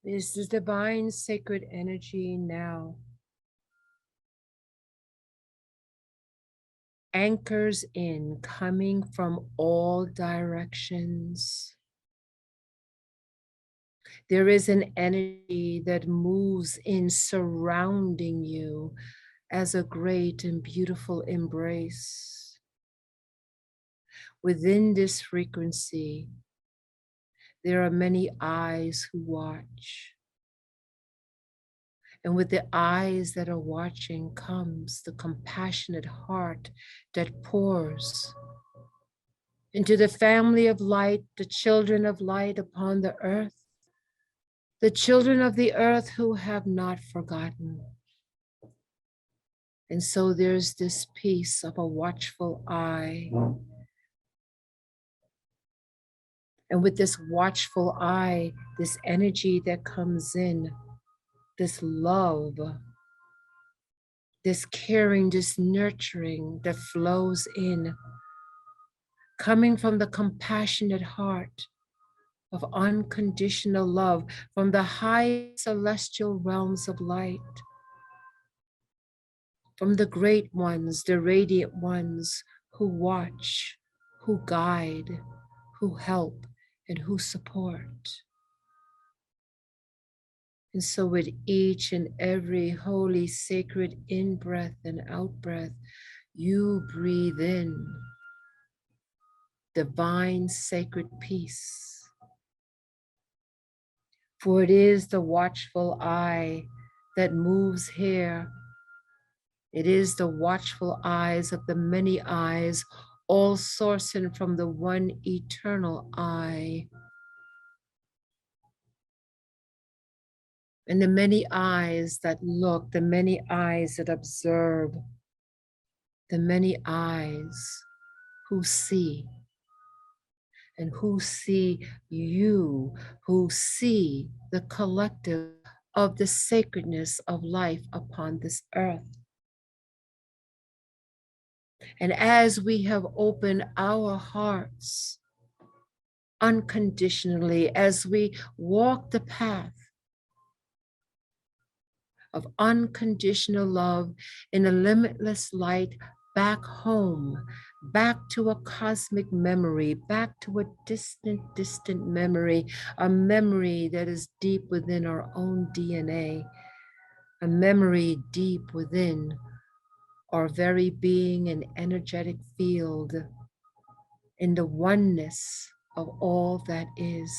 is the divine sacred energy now. Anchors in, coming from all directions. There is an energy that moves in, surrounding you as a great and beautiful embrace. Within this frequency, there are many eyes who watch. And with the eyes that are watching comes the compassionate heart that pours into the family of light, the children of light upon the earth, the children of the earth who have not forgotten. And so there's this piece of a watchful eye. And with this watchful eye, this energy that comes in, this love, this caring, this nurturing that flows in, coming from the compassionate heart of unconditional love, from the high celestial realms of light, from the great ones, the radiant ones who watch, who guide, who help, and who support. And so with each and every holy, sacred in-breath and out-breath, you breathe in divine, sacred peace. For it is the watchful eye that moves here. It is the watchful eyes of the many eyes, all sourcing from the one eternal eye. And the many eyes that look, the many eyes that observe, the many eyes who see, and who see you, who see the collective of the sacredness of life upon this earth. And as we have opened our hearts unconditionally, as we walk the path of unconditional love in a limitless light back home, back to a cosmic memory, back to a distant, distant memory, a memory that is deep within our own DNA, a memory deep within our very being and energetic field, in the oneness of all that is.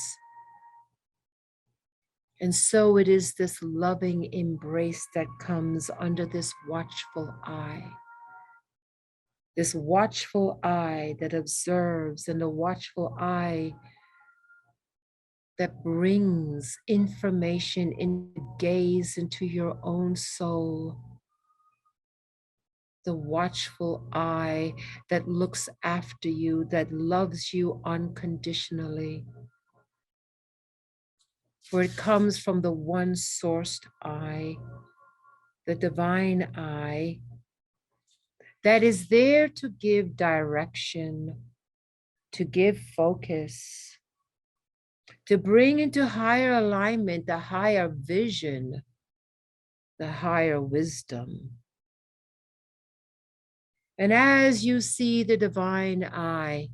And so it is this loving embrace that comes under this watchful eye. This watchful eye that observes, and the watchful eye that brings information in, gaze into your own soul. The watchful eye that looks after you, that loves you unconditionally. For it comes from the one sourced eye, the divine eye, that is there to give direction, to give focus, to bring into higher alignment the higher vision, the higher wisdom. And as you see the divine eye,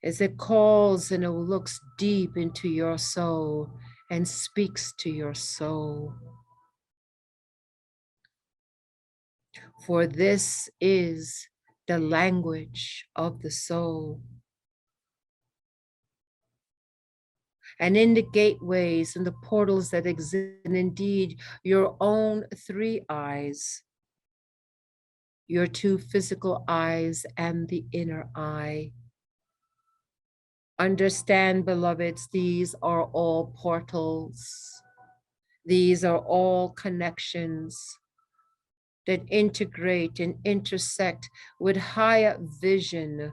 as it calls and it looks deep into your soul and speaks to your soul. For this is the language of the soul. And in the gateways and the portals that exist, and indeed your own three eyes, your two physical eyes and the inner eye. Understand, beloveds, these are all portals. These are all connections that integrate and intersect with higher vision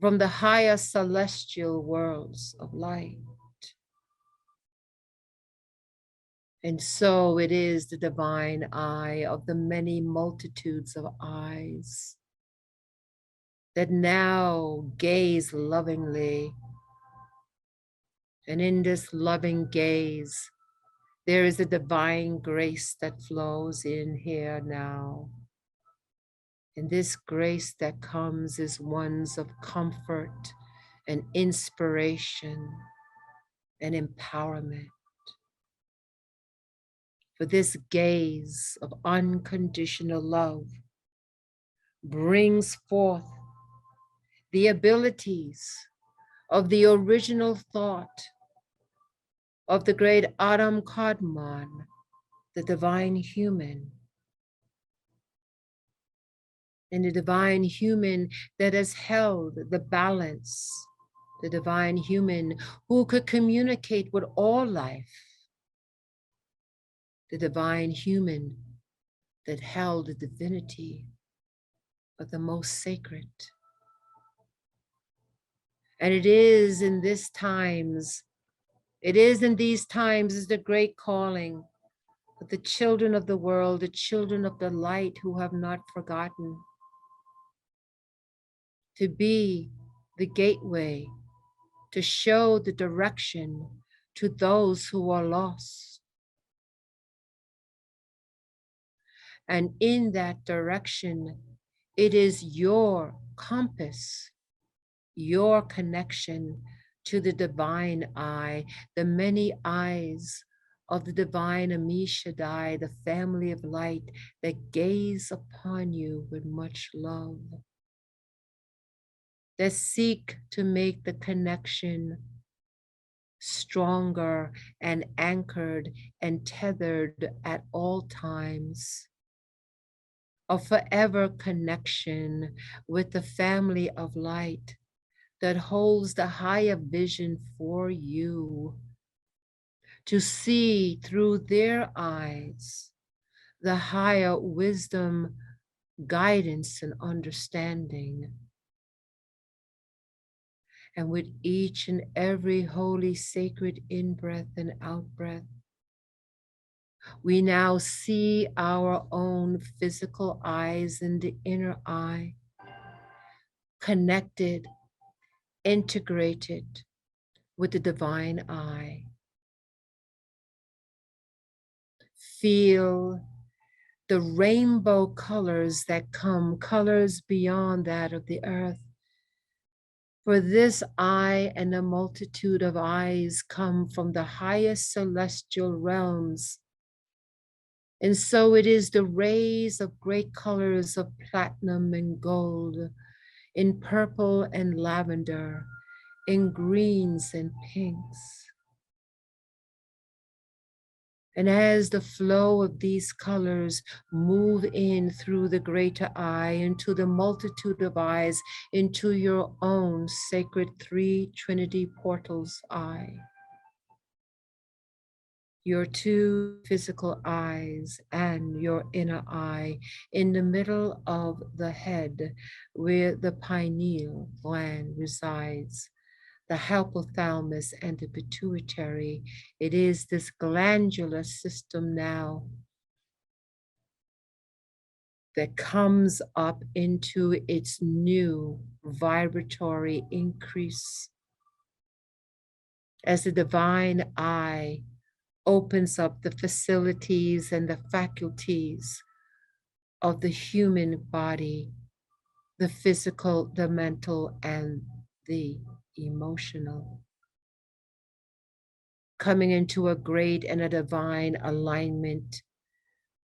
from the higher celestial worlds of light. And so it is the divine eye of the many multitudes of eyes that now gaze lovingly And in this loving gaze, there is a divine grace that flows in here now. And this grace that comes is ones of comfort and inspiration and empowerment. For this gaze of unconditional love brings forth the abilities of the original thought of the great Adam Kadmon, the divine human, and the divine human that has held the balance, the divine human who could communicate with all life, the divine human that held the divinity of the most sacred. And it is in these times is the great calling of the children of the world, the children of the light who have not forgotten, to be the gateway, to show the direction to those who are lost. And in that direction, it is your compass, your connection to the divine eye, the many eyes of the divine Amishadai, the family of light that gaze upon you with much love, that seek to make the connection stronger and anchored and tethered at all times. A forever connection with the family of light that holds the higher vision for you, to see through their eyes the higher wisdom, guidance, and understanding. And with each and every holy, sacred in-breath and out-breath, we now see our own physical eyes in the inner eye, connected, integrated with the divine eye. Feel the rainbow colors that come, colors beyond that of the earth. For this eye and a multitude of eyes come from the highest celestial realms. And so it is the rays of great colors of platinum and gold, in purple and lavender, in greens and pinks. And as the flow of these colors move in through the greater eye, into the multitude of eyes, into your own sacred three Trinity portals eye, your two physical eyes and your inner eye, in the middle of the head where the pineal gland resides, the hypothalamus and the pituitary. It is this glandular system now that comes up into its new vibratory increase as the divine eye opens up the facilities and the faculties of the human body, the physical, the mental, and the emotional, coming into a great and a divine alignment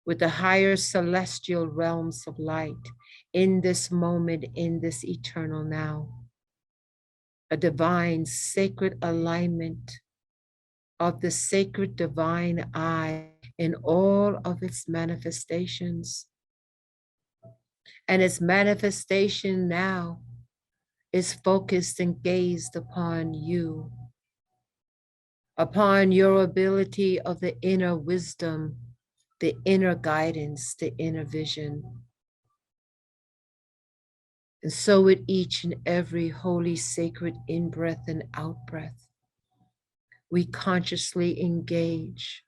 with the higher celestial realms of light in this moment, in this eternal now. A divine sacred alignment of the sacred divine eye in all of its manifestations. And its manifestation now is focused and gazed upon you, upon your ability of the inner wisdom, the inner guidance, the inner vision. And so with each and every holy, sacred in-breath and out-breath, we consciously engage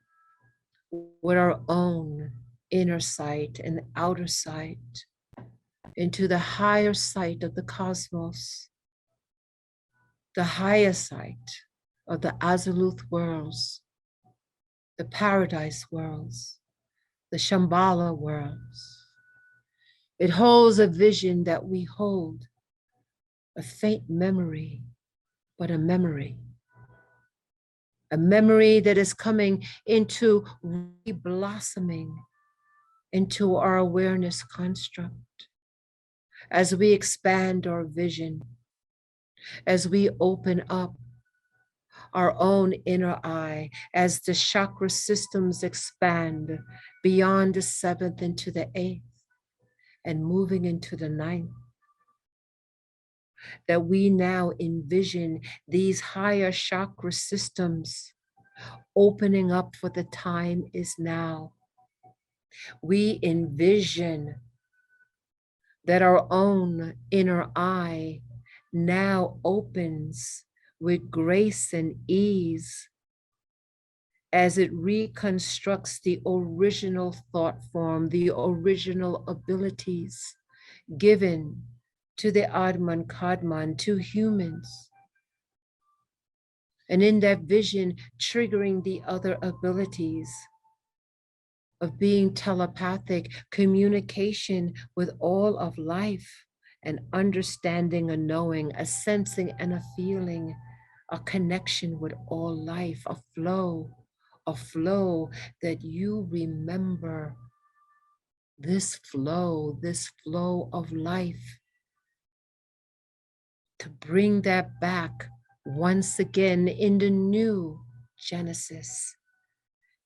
with our own inner sight and outer sight into the higher sight of the cosmos, the higher sight of the Azimuth worlds, the paradise worlds, the Shambhala worlds. It holds a vision that we hold, a faint memory, but a memory that is coming into blossoming into our awareness construct as we expand our vision, as we open up our own inner eye, as the chakra systems expand beyond the seventh into the eighth and moving into the ninth, that we now envision these higher chakra systems opening up, for the time is now. We envision that our own inner eye now opens with grace and ease as it reconstructs the original thought form, the original abilities given to the Atman Kadman, to humans. And in that vision, triggering the other abilities of being telepathic, communication with all of life, an understanding, a knowing, a sensing, and a feeling, a connection with all life, a flow that you remember this flow of life, to bring that back once again in the new Genesis,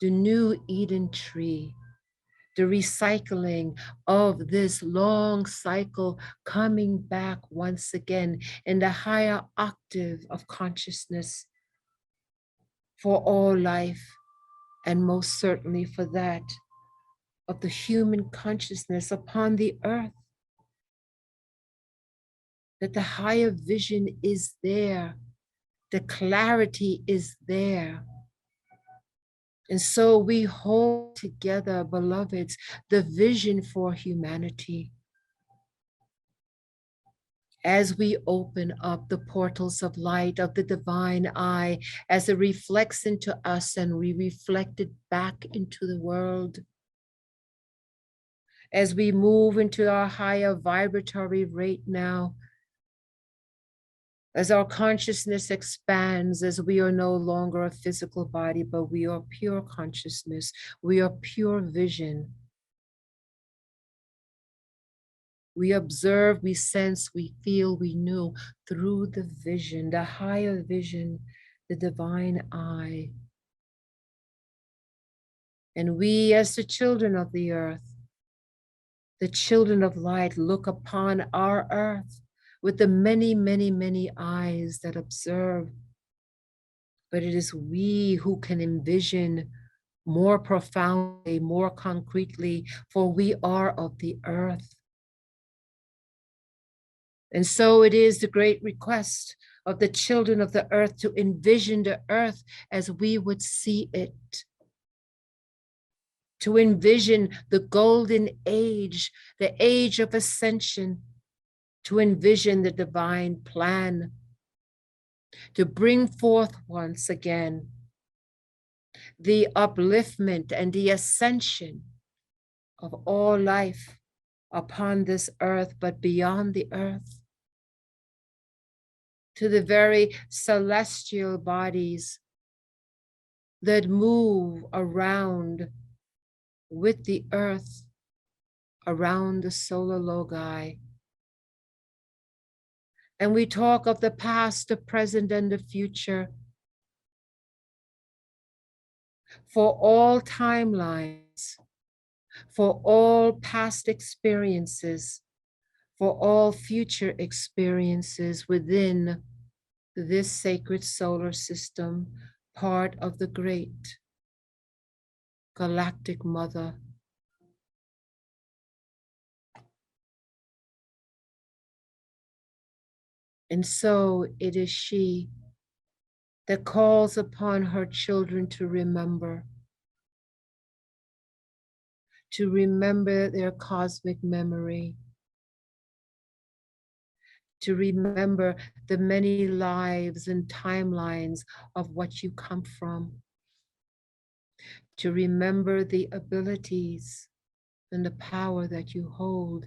the new Eden tree, the recycling of this long cycle coming back once again in the higher octave of consciousness for all life, and most certainly for that of the human consciousness upon the earth, that the higher vision is there, the clarity is there. And so we hold together, beloveds, the vision for humanity as we open up the portals of light of the divine eye, as it reflects into us and we reflect it back into the world. As we move into our higher vibratory rate now, as our consciousness expands, as we are no longer a physical body, but we are pure consciousness, we are pure vision. We observe, we sense, we feel, we know through the vision, the higher vision, the divine eye. And we, as the children of the earth, the children of light, look upon our earth with the many, many, many eyes that observe. But it is we who can envision more profoundly, more concretely, for we are of the earth. And so it is the great request of the children of the earth to envision the earth as we would see it, to envision the golden age, the age of ascension, to envision the divine plan, to bring forth once again the upliftment and the ascension of all life upon this earth, but beyond the earth, to the very celestial bodies that move around with the earth, around the solar logi. And we talk of the past, the present, and the future. For all timelines, for all past experiences, for all future experiences within this sacred solar system, part of the great galactic mother. And so it is she that calls upon her children to remember their cosmic memory, to remember the many lives and timelines of what you come from, to remember the abilities and the power that you hold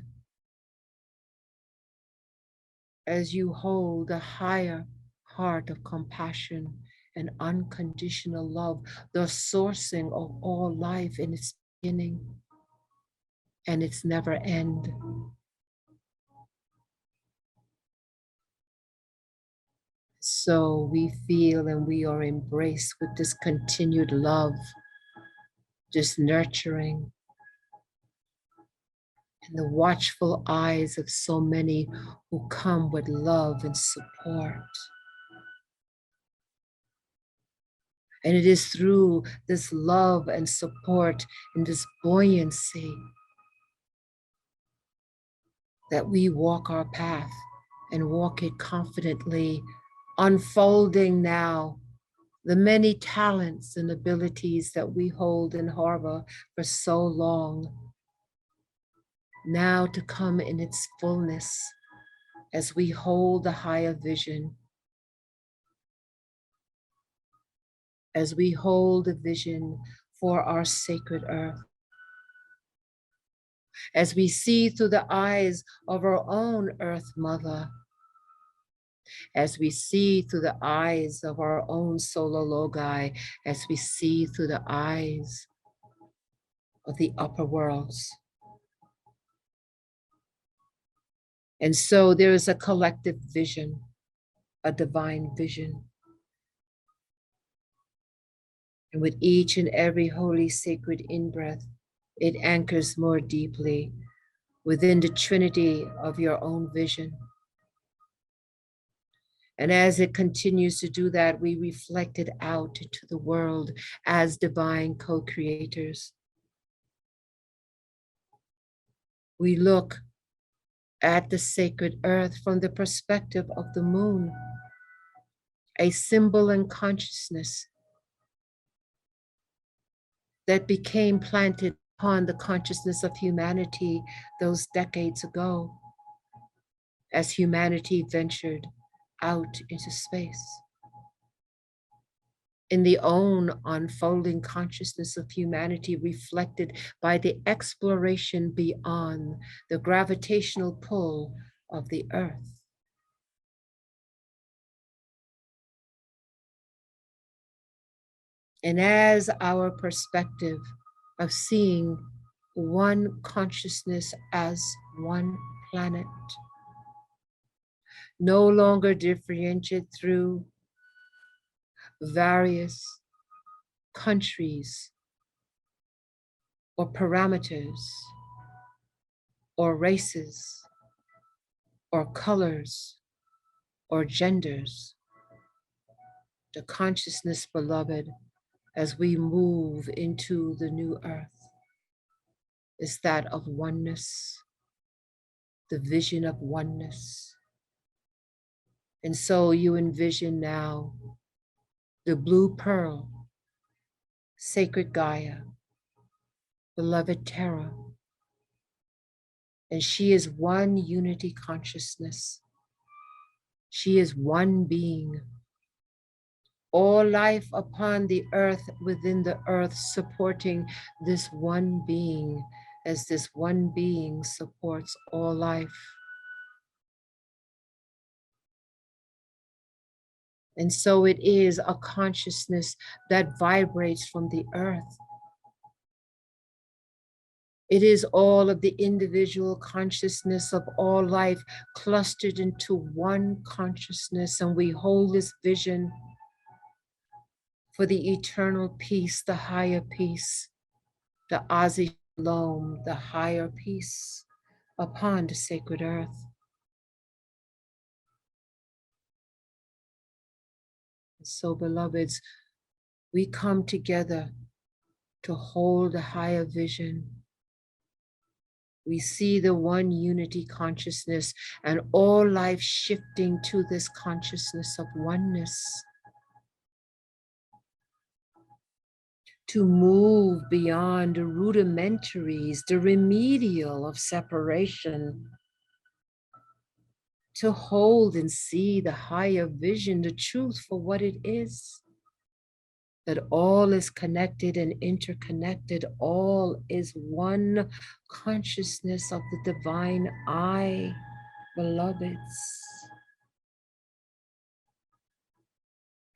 as you hold a higher heart of compassion and unconditional love, the sourcing of all life in its beginning and its never end. So we feel and we are embraced with this continued love, this nurturing, and the watchful eyes of so many who come with love and support. And it is through this love and support and this buoyancy that we walk our path and walk it confidently, unfolding now the many talents and abilities that we hold and harbor for so long, now to come in its fullness as we hold the higher vision, as we hold a vision for our sacred earth, as we see through the eyes of our own Earth Mother, as we see through the eyes of our own solar logi, as we see through the eyes of the upper worlds. And so there is a collective vision, a divine vision. And with each and every holy sacred in-breath, it anchors more deeply within the trinity of your own vision. And as it continues to do that, we reflect it out into the world as divine co-creators. We look at the sacred earth from the perspective of the moon, a symbol and consciousness that became planted upon the consciousness of humanity those decades ago as humanity ventured out into space. In the own unfolding consciousness of humanity reflected by the exploration beyond the gravitational pull of the earth. And as our perspective of seeing one consciousness as one planet, no longer differentiated through various countries or parameters or races or colors or genders. The consciousness, beloved, as we move into the new earth, is that of oneness, the vision of oneness. And so you envision now the blue pearl, sacred Gaia, beloved Terra, and she is one unity consciousness. She is one being. All life upon the earth, within the earth, supporting this one being, as this one being supports all life. And so it is a consciousness that vibrates from the earth. It is all of the individual consciousness of all life clustered into one consciousness, and we hold this vision for the eternal peace, the higher peace, the Azi Shalom, the higher peace upon the sacred earth. So, beloveds, we come together to hold a higher vision. We see the one unity consciousness and all life shifting to this consciousness of oneness, to move beyond the rudimentaries, the remedial of separation, to hold and see the higher vision, the truth for what it is. That all is connected and interconnected, all is one consciousness of the divine I, beloveds.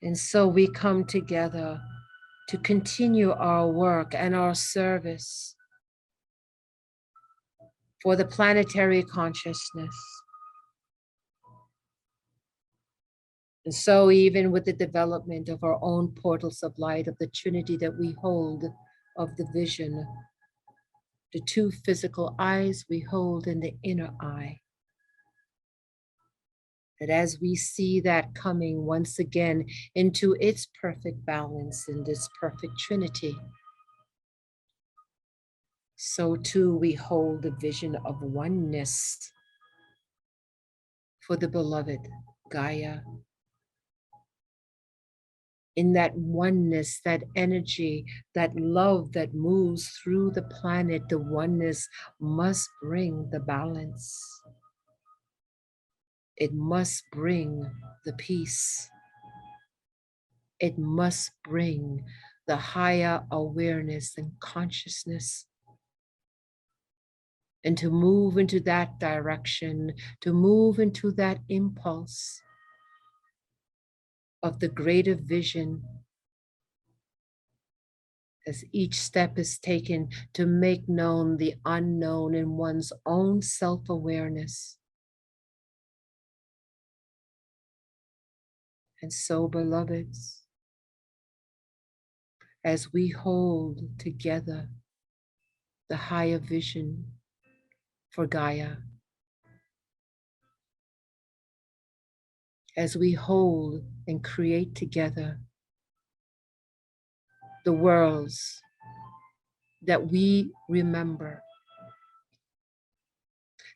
And so we come together to continue our work and our service for the planetary consciousness. And so, even with the development of our own portals of light, of the Trinity that we hold, of the vision, the two physical eyes we hold in the inner eye, that as we see that coming once again into its perfect balance in this perfect Trinity, so too we hold the vision of oneness for the beloved Gaia. In that oneness, that energy, that love that moves through the planet, the oneness must bring the balance. It must bring the peace. It must bring the higher awareness and consciousness. And to move into that direction, to move into that impulse of the greater vision, as each step is taken to make known the unknown in one's own self-awareness. And so, beloveds, as we hold together the higher vision for Gaia, as we hold and create together the worlds that we remember,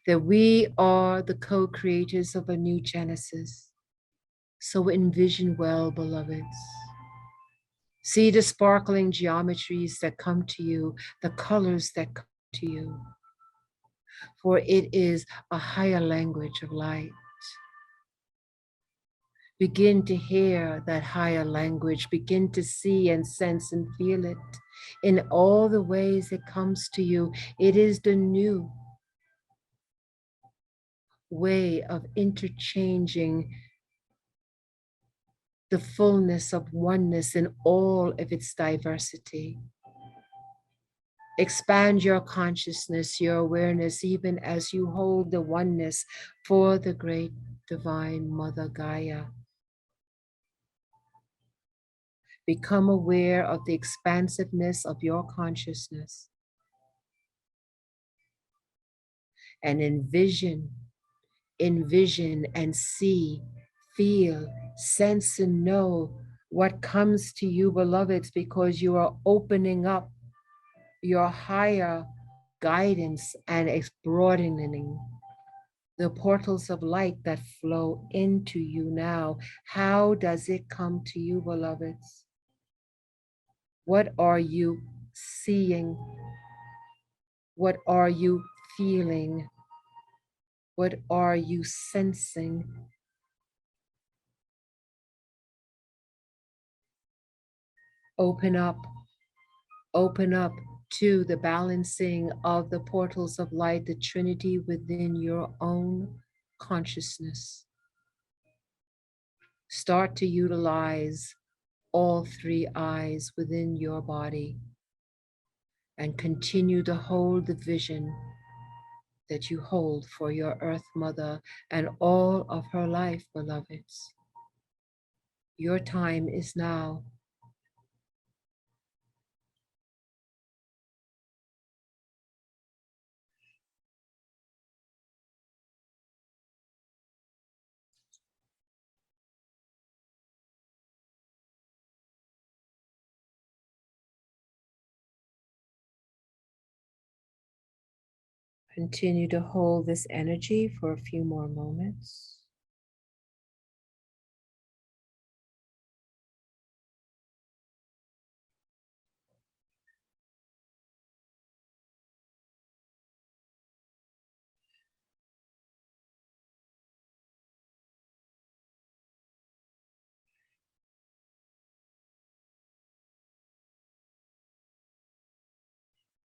that we are the co-creators of a new Genesis. So envision well, beloveds. See the sparkling geometries that come to you, the colors that come to you, for it is a higher language of light. Begin to hear that higher language, begin to see and sense and feel it in all the ways it comes to you. It is the new way of interchanging the fullness of oneness in all of its diversity. Expand your consciousness, your awareness, even as you hold the oneness for the great divine Mother Gaia. Become aware of the expansiveness of your consciousness and envision and see, feel, sense, and know what comes to you, beloveds, because you are opening up your higher guidance and broadening the portals of light that flow into you now. How does it come to you, beloveds? What are you seeing? What are you feeling? What are you sensing? Open up to the balancing of the portals of light, the Trinity within your own consciousness. Start to utilize all three eyes within your body and continue to hold the vision that you hold for your Earth Mother and all of her life, beloveds. Your time is now. Continue to hold this energy for a few more moments.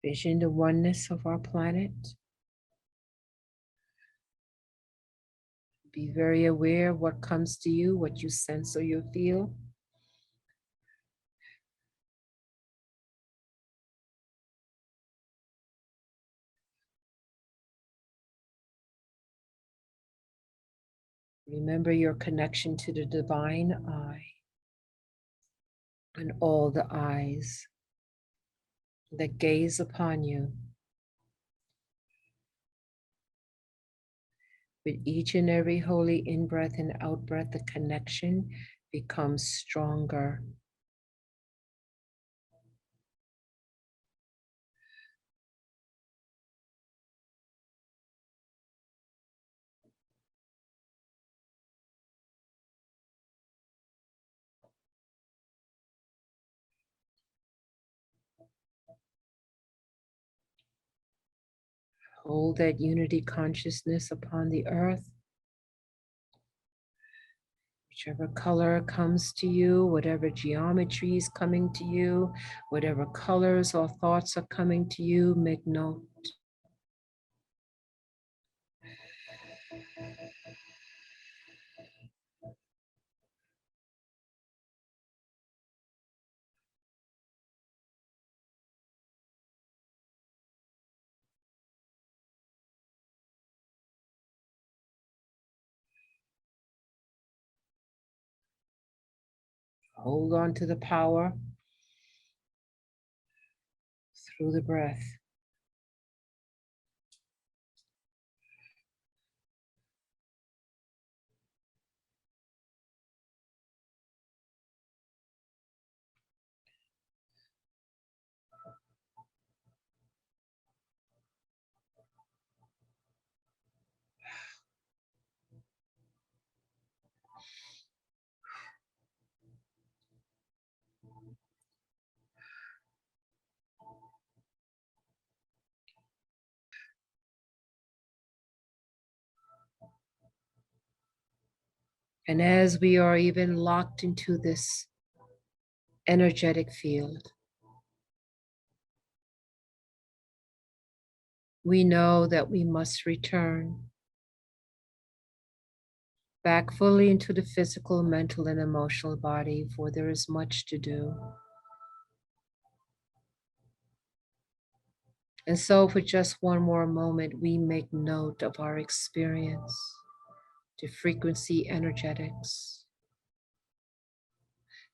Vision the oneness of our planet. Be very aware of what comes to you, what you sense or you feel. Remember your connection to the divine eye and all the eyes that gaze upon you. With each and every holy in-breath and out-breath, the connection becomes stronger. Hold that unity consciousness upon the earth. Whichever color comes to you, whatever geometry is coming to you, whatever colors or thoughts are coming to you, make note. Hold on to the power through the breath. And as we are even locked into this energetic field, we know that we must return back fully into the physical, mental, and emotional body, for there is much to do. And so, for just one more moment, we make note of our experience, the frequency energetics,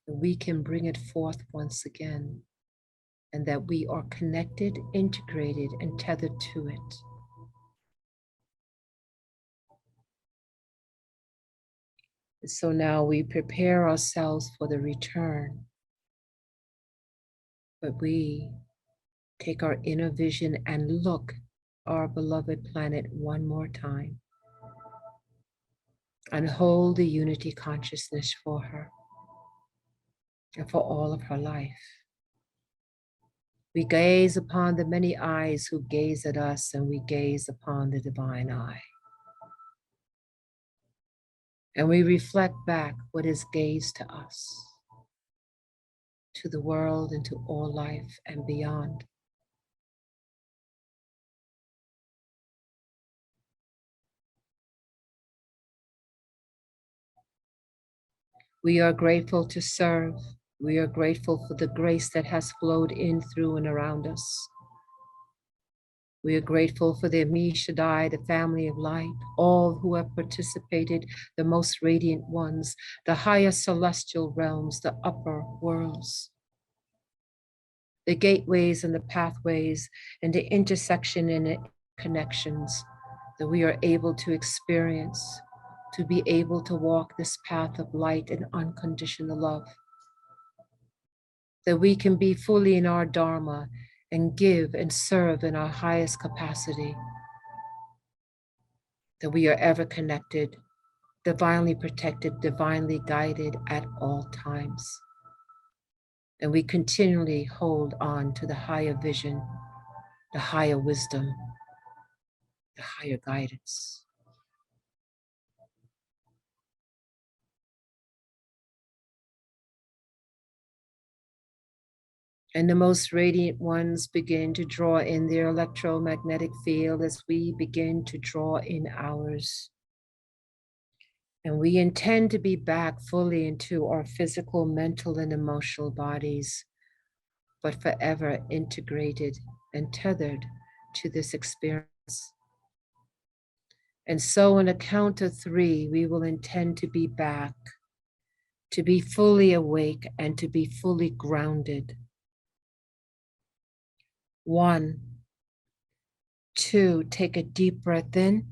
that we can bring it forth once again, and that we are connected, integrated, and tethered to it. And so now we prepare ourselves for the return, but we take our inner vision and look our beloved planet one more time and hold the unity consciousness for her and for all of her life. We gaze upon the many eyes who gaze at us, and we gaze upon the divine eye. And we reflect back what is gazed to us, to the world, and to all life and beyond. We are grateful to serve. We are grateful for the grace that has flowed in, through, and around us. We are grateful for the Ami Shaddai, the family of light, all who have participated, the most radiant ones, the higher celestial realms, the upper worlds, the gateways and the pathways, and the intersection and the connections that we are able to experience, to be able to walk this path of light and unconditional love, that we can be fully in our Dharma and give and serve in our highest capacity, that we are ever connected, divinely protected, divinely guided at all times. And we continually hold on to the higher vision, the higher wisdom, the higher guidance. And the most radiant ones begin to draw in their electromagnetic field as we begin to draw in ours. And we intend to be back fully into our physical, mental, and emotional bodies, but forever integrated and tethered to this experience. And so, on a count of 3, we will intend to be back, to be fully awake, and to be fully grounded. 1, 2, take a deep breath in,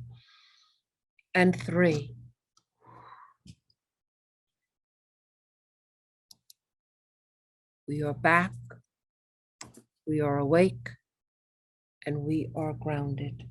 and 3. We are back, we are awake, and we are grounded.